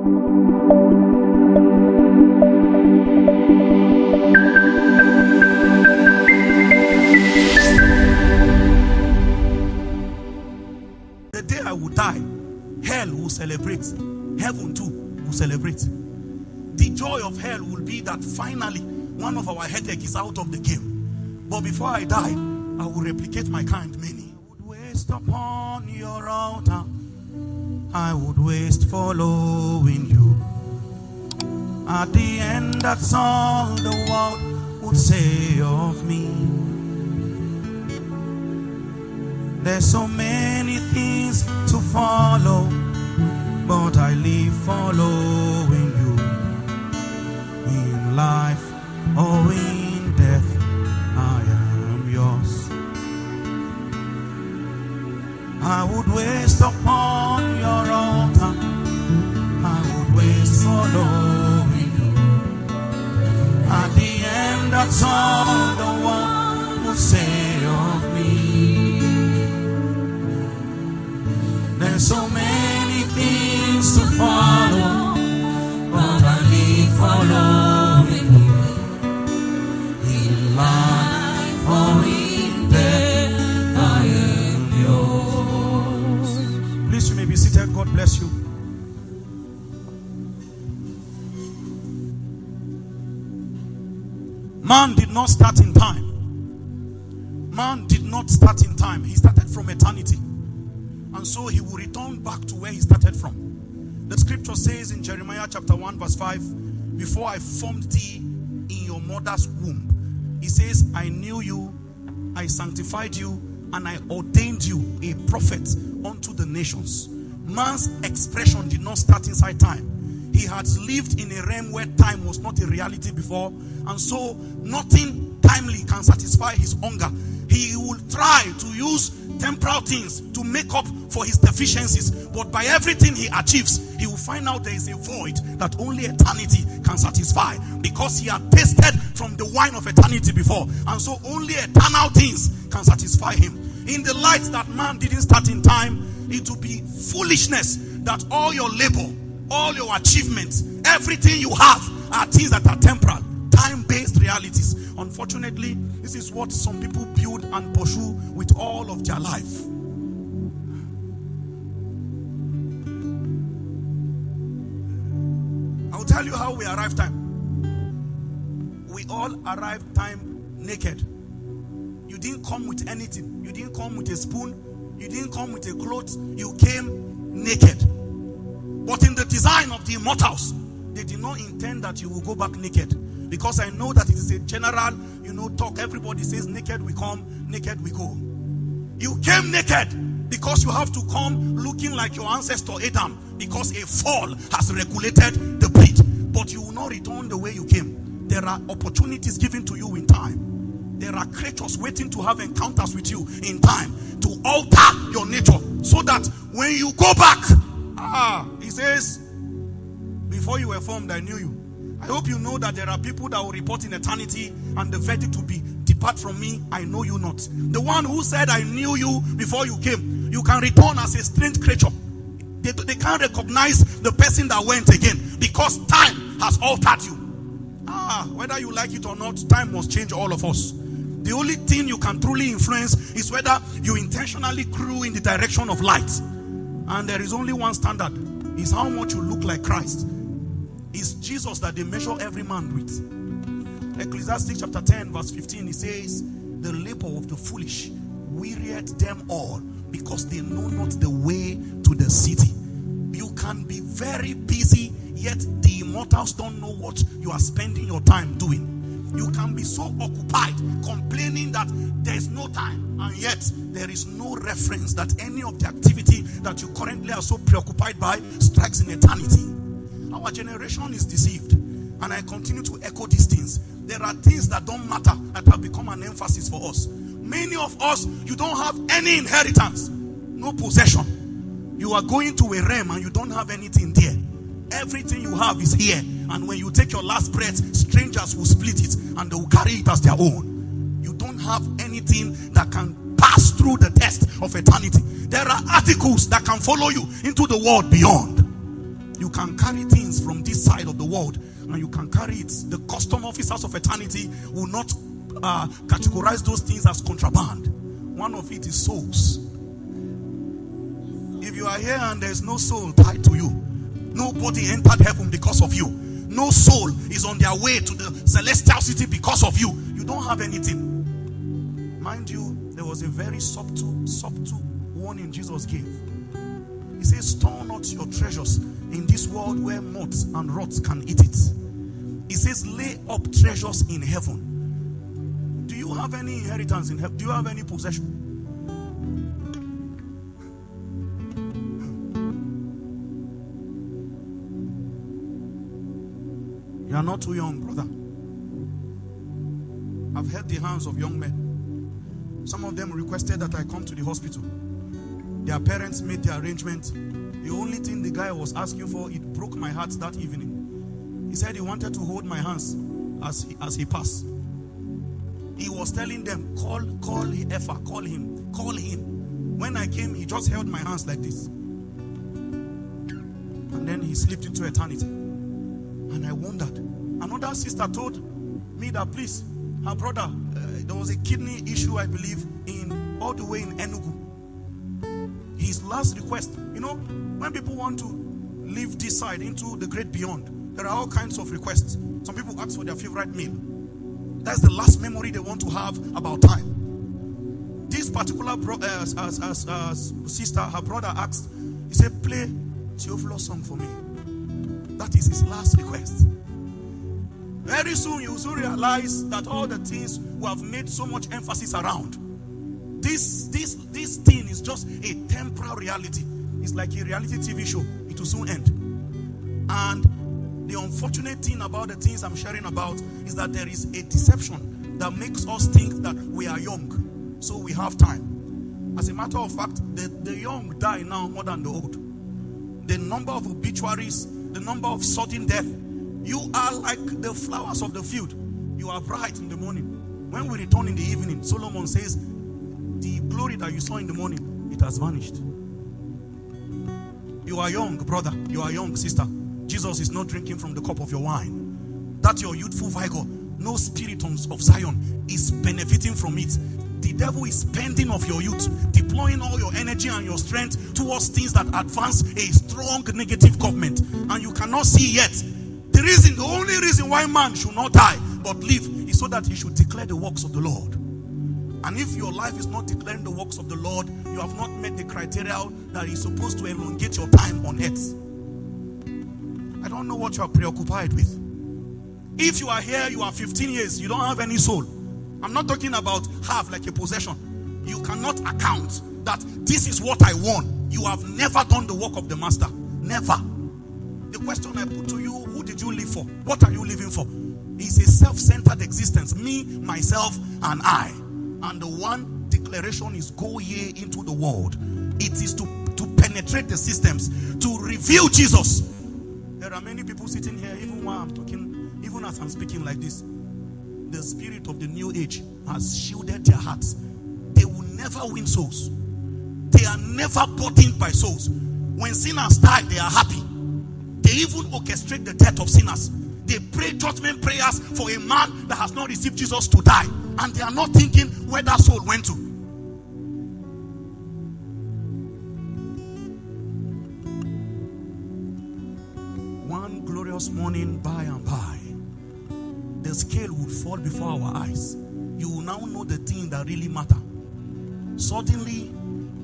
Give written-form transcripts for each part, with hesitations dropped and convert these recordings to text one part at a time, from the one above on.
The day I will die, hell will celebrate. Heaven too will celebrate. The joy of hell will be that finally one of our headache is out of the game. But before I die, I will replicate my kind many. I would waste upon your altar. I would waste following you. At the end, that's all the world would say of me. There's so many things to follow, but I live following you. In life or in death, I am yours. I would waste upon your altar. I would waste following you. At the end, that's all the world will say of me. There's so many things to follow, but I live following you. In life or in death, I am yours. Please, you may be seated. God bless you. Man did not start in time. Man did not start in time. He started from eternity. And so he will return back to where he started from. The scripture says in Jeremiah chapter 1 verse 5, before I formed thee in your mother's womb, he says, I knew you, I sanctified you, and I ordained you a prophet unto the nations. Man's expression did not start inside time. He had lived in a realm where time was not a reality before, and so nothing timely can satisfy his hunger. He will try to use temporal things to make up for his deficiencies, but by everything he achieves, he will find out there is a void that only eternity can satisfy, because he had tasted from the wine of eternity before, and so only eternal things can satisfy him. In the light that man didn't start in time, it will be foolishness that all your labor, all your achievements, everything you have are things that are temporal, time-based realities. Unfortunately, this is what some people build and pursue with all of their life. I'll tell you how we arrive time. We all arrive time naked. You didn't come with anything. You didn't come with a spoon. You didn't come with a cloth. You came naked. But in the design of the immortals, they did not intend that you will go back naked. Because I know that it is a general, talk. Everybody says naked we come, naked we go. You came naked because you have to come looking like your ancestor Adam, because a fall has regulated the breed. But you will not return the way you came. There are opportunities given to you in time. There are creatures waiting to have encounters with you in time to alter your nature, so that when you go back, he says, before you were formed, I knew you. I hope you know that there are people that will report in eternity, and the verdict will be, depart from me, I know you not. The one who said, I knew you before you came, you can return as a strange creature. They can't recognize the person that went again, because time has altered you. Whether you like it or not, time must change all of us. The only thing you can truly influence is whether you intentionally grew in the direction of light. And there is only one standard, is how much you look like Christ. It's Jesus that they measure every man with. Ecclesiastes chapter 10 verse 15, it says, the labor of the foolish wearieth them all, because they know not the way to the city. You can be very busy, yet the immortals don't know what you are spending your time doing. You can be so occupied complaining that there is no time, and yet there is no reference that any of the activity that you currently are so preoccupied by strikes in eternity. Our generation is deceived, and I continue to echo these things. There are things that don't matter that have become an emphasis for us. Many of us, you don't have any inheritance, no possession. You are going to a realm and you don't have anything there. Everything you have is here, and when you take your last breath, strangers will split it and they will carry it as their own. You don't have anything that can pass through the test of eternity. There are articles that can follow you into the world beyond. You can carry things from this side of the world and you can carry it. The custom officers of eternity will not categorize those things as contraband. One of it is souls. If you are here and there's no soul tied to you, nobody entered heaven because of you, no soul is on their way to the celestial city because of you, you don't have anything. Mind you, there was a very subtle warning Jesus gave. He says, store not your treasures in this world where moths and rots can eat it. He says, lay up treasures in heaven. Do you have any inheritance in heaven? Do you have any possession? You are not too young, brother. I've held the hands of young men. Some of them requested that I come to the hospital. Their parents made the arrangement. The only thing the guy was asking for, it broke my heart that evening. He said he wanted to hold my hands as he passed. He was telling them, call Effah, call him. When I came, he just held my hands like this. And then he slipped into eternity. And I wondered. Another sister told me that, please, her brother, there was a kidney issue, I believe, all the way in Enugu. His last request, when people want to leave this side into the great beyond, there are all kinds of requests. Some people ask for their favorite meal. That's the last memory they want to have about time. This particular sister, her brother asked, he said, play Theophilus song for me. That is his last request. Very soon you will realize that all the things we have made so much emphasis around, this thing is just a temporal reality. It's like a reality TV show. It will soon end. And the unfortunate thing about the things I'm sharing about is that there is a deception that makes us think that we are young, so we have time. As a matter of fact, the young die now more than the old. The number of obituaries, the number of sudden death, you are like the flowers of the field. You are bright in the morning. When we return in the evening, Solomon says, the glory that you saw in the morning, it has vanished. You are young, brother. You are young, sister. Jesus is not drinking from the cup of your wine. That's your youthful vigor. No spirit of Zion is benefiting from it. The devil is spending of your youth, deploying all your energy and your strength towards things that advance a strong negative government. And you cannot see yet. The only reason why man should not die but live is so that he should declare the works of the Lord. And if your life is not declaring the works of the Lord, you have not met the criteria that is supposed to elongate your time on earth. I don't know what you are preoccupied with. If you are here, you are 15 years, you don't have any soul. I'm not talking about have like a possession. You cannot account that this is what I won. You have never done the work of the master. Never. The question I put to you, who did you live for? What are you living for? It's a self-centered existence. Me, myself, and I. And the one declaration is go ye into the world. It is to penetrate the systems, to reveal Jesus. There are many people sitting here, even while I'm talking, even as I'm speaking like this. The spirit of the new age has shielded their hearts. They will never win souls. They are never burdened by souls. When sinners die, they are happy. They even orchestrate the death of sinners. They pray judgment prayers for a man that has not received Jesus to die. And they are not thinking where that soul went to. One glorious morning by and by, the scale would fall before our eyes. You will now know the thing that really matter. Suddenly,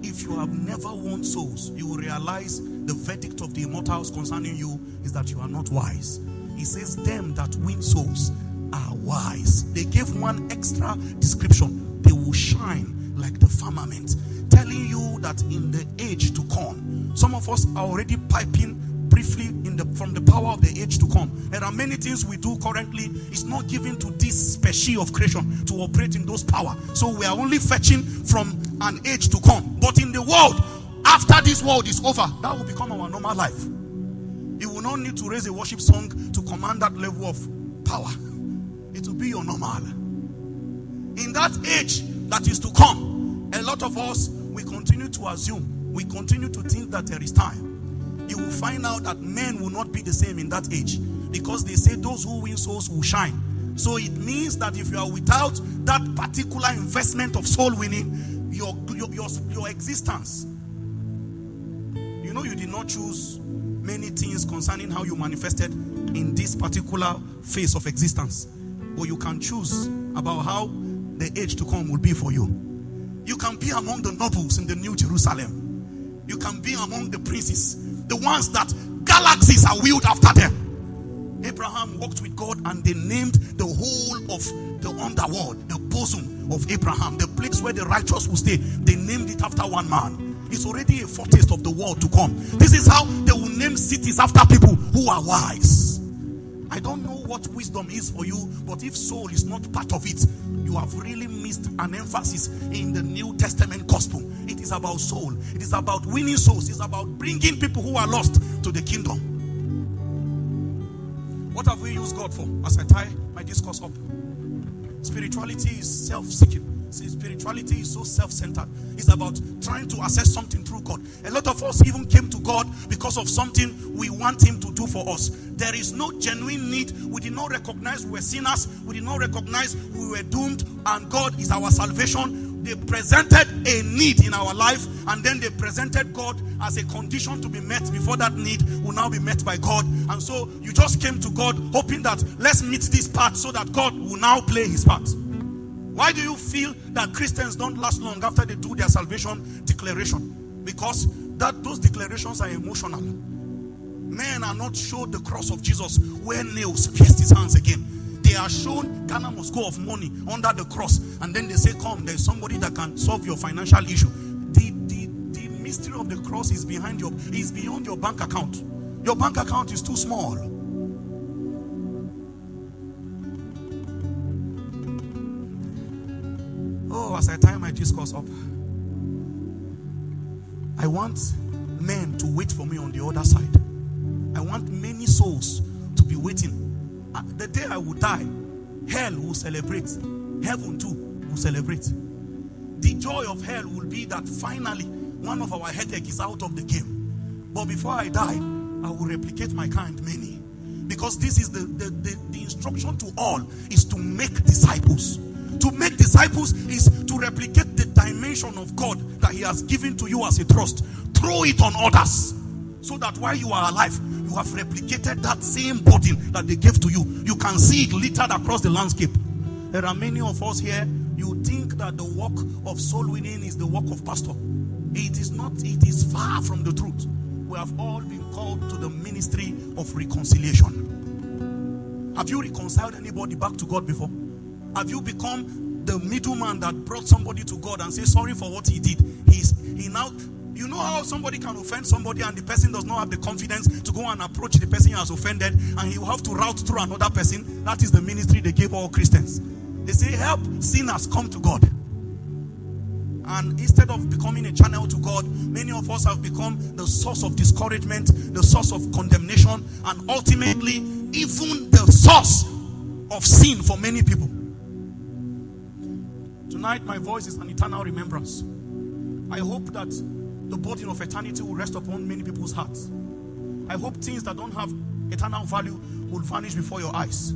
if you have never won souls, you will realize the verdict of the immortals concerning you is that you are not wise. He says, them that win souls are wise. They gave one extra description. They will shine like the firmament, telling you that in the age to come, some of us are already piping briefly from the power of the age to come. There are many things we do currently. It's not given to this species of creation to operate in those power. So we are only fetching from an age to come. But in the world, after this world is over, that will become our normal life. You will not need to raise a worship song to command that level of power. It will be your normal. In that age that is to come, a lot of us, we continue to assume, we continue to think that there is time. you will find out that men will not be the same in that age, because they say those who win souls will shine. So it means that if you are without that particular investment of soul winning, your existence, you know, you did not choose many things concerning how you manifested in this particular phase of existence, but you can choose about how the age to come will be for you. You can be among the nobles in the New Jerusalem. You can be among the princes, the ones that galaxies are wheeled after them. Abraham walked with God, and they named the whole of the underworld, the bosom of Abraham, the place where the righteous will stay. They named it after one man. It's already a foretaste of the world to come. This is how they will name cities after people who are wise. I don't know what wisdom is for you, but if soul is not part of it, you have really missed an emphasis in the New Testament gospel. It is about soul. It is about winning souls. It's about bringing people who are lost to the kingdom. What have we used God for? As I tie my discourse up, spirituality is self-seeking. See, spirituality is so self-centered. It's about trying to access something through God. A lot of us even came to God because of something we want Him to do for us. There is no genuine need. We did not recognize we were sinners. We did not recognize we were doomed, and God is our salvation. They presented a need in our life, and then they presented God as a condition to be met before that need will now be met by God. And so you just came to God hoping that let's meet this part so that God will now play His part. Why do you feel that Christians don't last long after they do their salvation declaration? Because those declarations are emotional. Men are not shown the cross of Jesus where nails pierced His hands again. They are shown Ghana must go of money under the cross, and then they say, come, there's somebody that can solve your financial issue. The mystery of the cross is beyond your bank account. Your bank account is too small. Oh, as I tie my discourse up, I want men to wait for me on the other side. I want many souls to be waiting. The day I will die, hell will celebrate. Heaven too will celebrate. The joy of hell will be that finally one of our headache is out of the game. But before I die, I will replicate my kind many. Because this is the instruction to all is to make disciples. To make disciples is to replicate the dimension of God that He has given to you as a trust. Throw it on others, so that while you are alive, you have replicated that same burden that they gave to you. You can see it littered across the landscape. There are many of us here, you think that the work of soul winning is the work of pastor. It is not. It is far from the truth. We have all been called to the ministry of reconciliation. Have you reconciled anybody back to God before? Have you become the middleman that brought somebody to God and say sorry for what he did? He now, you know how somebody can offend somebody and the person does not have the confidence to go and approach the person he has offended, and he will have to route through another person. That is the ministry they gave all Christians. They say help sinners come to God. And instead of becoming a channel to God, many of us have become the source of discouragement, the source of condemnation, and ultimately even the source of sin for many people. Tonight, my voice is an eternal remembrance. I hope that the burden of eternity will rest upon many people's hearts. I hope things that don't have eternal value will vanish before your eyes.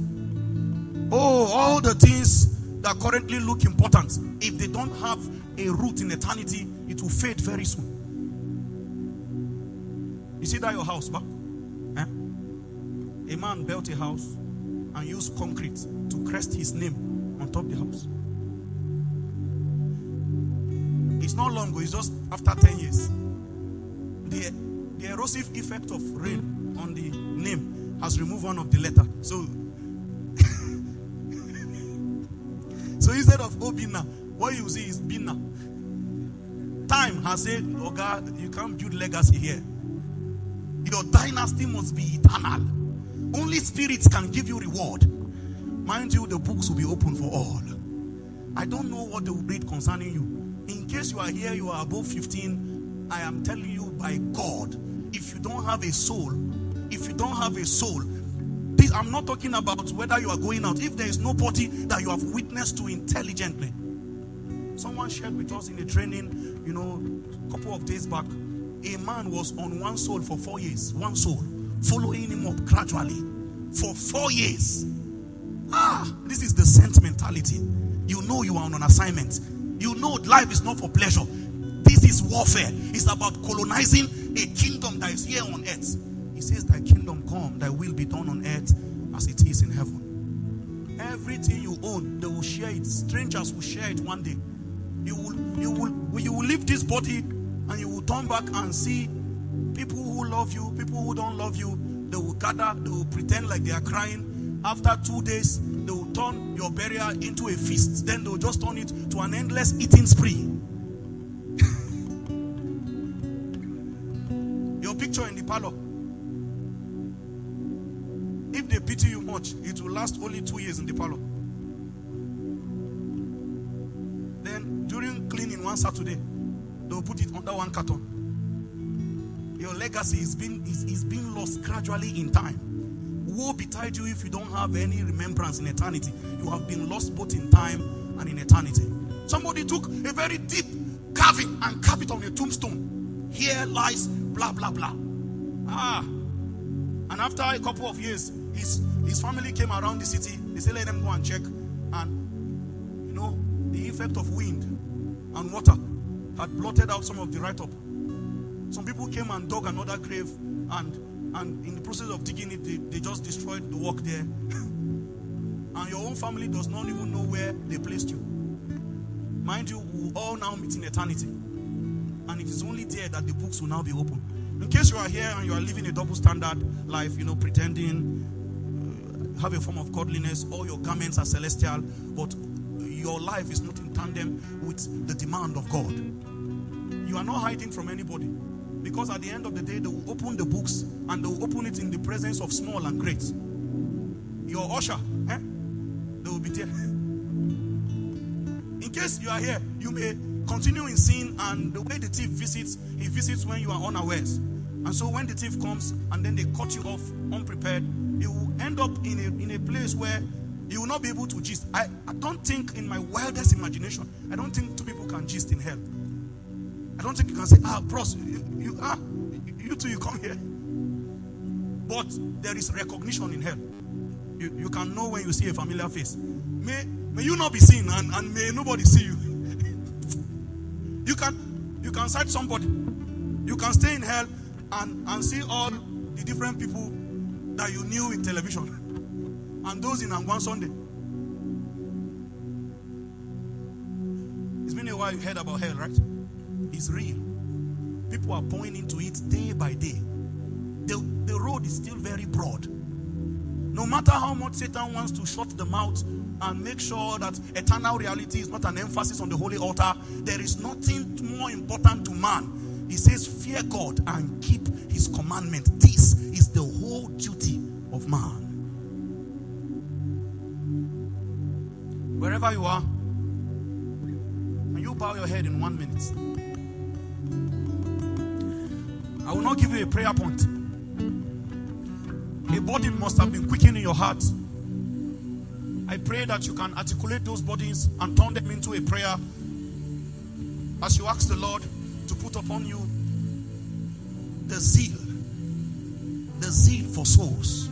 Oh, all the things that currently look important, if they don't have a root in eternity, it will fade very soon. You see that your house, back? A man built a house and used concrete to crest his name on top of the house. It's not long ago, it's just after 10 years. The erosive effect of rain on the name has removed one of the letter. So instead of Obina, what you see is Bina. Time has said, oh God, you can't build legacy here. Your dynasty must be eternal. Only spirits can give you reward. Mind you, the books will be open for all. I don't know what they will read concerning you. In case you are here, you are above 15, I am telling you by God, if you don't have a soul, this, I'm not talking about whether you are going out. If there is nobody that you have witnessed to intelligently. Someone shared with us in a training, a couple of days back, A man was on one soul for 4 years. One soul. Following him up gradually. For 4 years. This is the sent mentality. You know you are on an assignment. You know life is not for pleasure. This is warfare. It's about colonizing a kingdom that is here on earth. He says, thy kingdom come, thy will be done on earth as it is in heaven. Everything you own, they will share it. Strangers will share it one day. You will leave this body and you will turn back and see people who love you, people who don't love you. They will gather, they will pretend like they are crying. After 2 days, they will turn your burial into a feast. Then they will just turn it to an endless eating spree. Your picture in the parlor. If they pity you much, it will last only 2 years in the parlor. Then during cleaning one Saturday, they will put it under one carton. Your legacy is being lost gradually in time. Woe betide you if you don't have any remembrance in eternity. You have been lost both in time and in eternity. Somebody took a very deep carving and carved it on a tombstone. Here lies blah blah blah. And after a couple of years, his family came around the city. They said, let them go and check. And you know, the effect of wind and water had blotted out some of the write-up. Some people came and dug another grave, and in the process of digging it, they just destroyed the work there. And your own family does not even know where they placed you. Mind you, we will all now meet in eternity. And it is only there that the books will now be open. In case you are here and you are living a double standard life, you know, pretending, have a form of godliness, all your garments are celestial, but your life is not in tandem with the demand of God. You are not hiding from anybody. Because at the end of the day, they will open the books and they will open it in the presence of small and great. Your usher, they will be there. In case you are here, you may continue in sin, and the way the thief visits, he visits when you are unawares. And so when the thief comes and then they cut you off unprepared, you will end up in a place where you will not be able to gist. I don't think, in my wildest imagination, I don't think two people can gist in hell. I don't think you can say, bros, you two, you come here. But there is recognition in hell. You can know when you see a familiar face. May you not be seen, and may nobody see you. You can sight somebody. You can stay in hell and see all the different people that you knew in television. And those in one Sunday. It's been a while you heard about hell, right? It's real. People are pouring into it day by day. The road is still very broad. No matter how much Satan wants to shut the mouth and make sure that eternal reality is not an emphasis on the holy altar, there is nothing more important to man. He says, fear God and keep his commandment. This is the whole duty of man. Wherever you are, can you bow your head in 1 minute? I will not give you a prayer point. A burden must have been quickened in your heart. I pray that you can articulate those burdens and turn them into a prayer as you ask the Lord to put upon you the zeal for souls.